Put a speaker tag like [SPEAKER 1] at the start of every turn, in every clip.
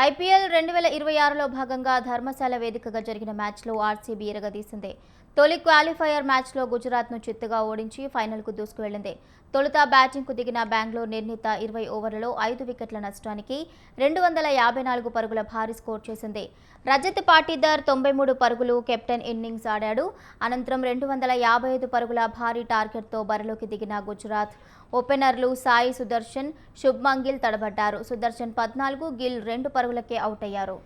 [SPEAKER 1] IPL 2026లో భాగంగా ధర్మశాల వేదికగా జరిగిన మ్యాచ్లో ఆర్సీబీ ఇరగదీసింది. తొలి క్వాలిఫైయర్ మ్యాచ్లో గుజరాత్ను చిత్తుగా ఓడించి ఫైనల్కు దూసుకువెళ్లింది. తొలుత బ్యాటింగ్కు దిగిన బెంగళూరు నిర్ణీత 20 ఓవర్లలో 5 వికెట్ల నష్టానికి 254 పరుగుల భారీ స్కోర్ చేసింది. రజత్ పాటీదార్ 93 పరుగులు కెప్టెన్ ఇన్నింగ్స్ ఆడాడు. అనంతరం 255 పరుగుల భారీ టార్గెట్తో బరిలోకి దిగిన గుజరాత్ ఓపెనర్లు సాయి సుదర్శన్, శుభ్మన్ గిల్ తడబడ్డారు. సుదర్శన్ 14, గిల్ 2 పరుగులకే అవుట్ అయ్యారు.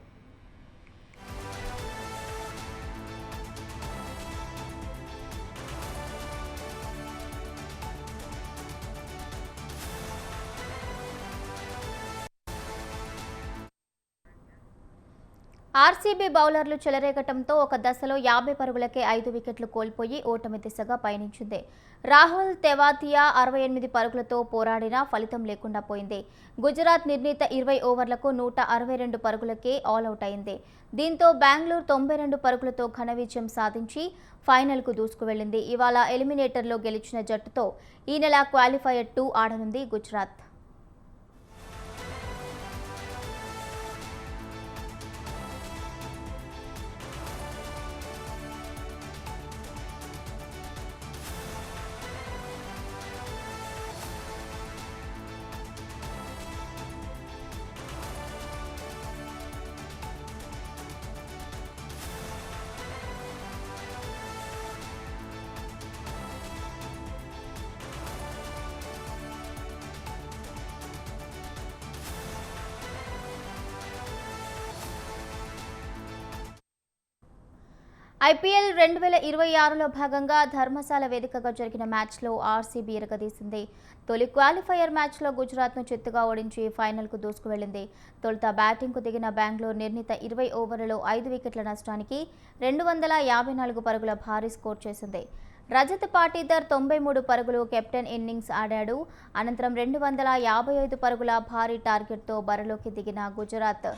[SPEAKER 1] ఆర్సీబీ బౌలర్లు చెలరేగటంతో ఒక దశలో 50 పరుగులకే 5 వికెట్లు కోల్పోయి ఓటమి దిశగా పయనించింది. రాహుల్ తెవాతియా 68 పరుగులతో పోరాడినా ఫలితం లేకుండా పోయింది. గుజరాత్ నిర్ణీత 20 ఓవర్లకు 162 పరుగులకే ఆల్అవుట్ అయింది. దీంతో బెంగళూరు 92 పరుగులతో ఘన విజయం సాధించి ఫైనల్కు దూసుకువెళ్లింది. ఇవాళ ఎలిమినేటర్లో గెలిచిన జట్టుతో ఈ నెల క్వాలిఫైయర్ 2 ఆడనుంది గుజరాత్. ఐపీఎల్ 2026లో భాగంగా ధర్మశాల వేదికగా జరిగిన మ్యాచ్లో ఆర్సీబీ ఇరగదీసింది. తొలి క్వాలిఫైయర్ మ్యాచ్లో గుజరాత్ను చిత్తుగా ఓడించి ఫైనల్కు దూసుకువెళ్లింది. తొలుత బ్యాటింగ్కు దిగిన బెంగళూరు నిర్ణీత 20 ఓవర్లలో 5 వికెట్ల నష్టానికి 254 పరుగుల భారీ స్కోర్ చేసింది. రజత్ పాటీదార్ 93 పరుగులు కెప్టెన్ ఇన్నింగ్స్ ఆడాడు. అనంతరం 255 పరుగుల భారీ టార్గెట్తో బరిలోకి దిగిన గుజరాత్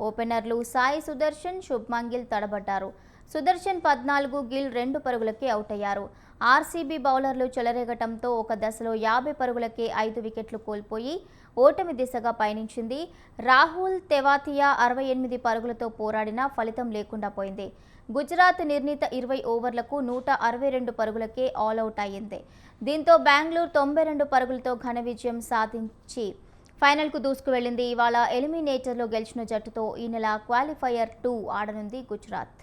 [SPEAKER 1] ఓపెనర్లు సాయి సుదర్శన్, శుభ్మన్ గిల్ తడబడ్డారు. సుదర్శన్ 14, గిల్ 2 పరుగులకే అవుట్ అయ్యారు. ఆర్సీబీ బౌలర్లు చెలరేగటంతో ఒక దశలో 50 పరుగులకే 5 వికెట్లు కోల్పోయి ఓటమి దిశగా పయనించింది. రాహుల్ తెవాతియా 68 పరుగులతో పోరాడినా ఫలితం లేకుండా పోయింది. గుజరాత్ నిర్ణీత 20 ఓవర్లకు 162 పరుగులకే ఆల్అవుట్ అయ్యింది. దీంతో బెంగళూరు 92 పరుగులతో ఘన విజయం సాధించి ఫైనల్కు దూసుకువెళ్లింది. ఇవాళ ఎలిమినేటర్లో గెలిచిన జట్టుతో ఈ నెల క్వాలిఫైయర్ 2 ఆడనుంది గుజరాత్.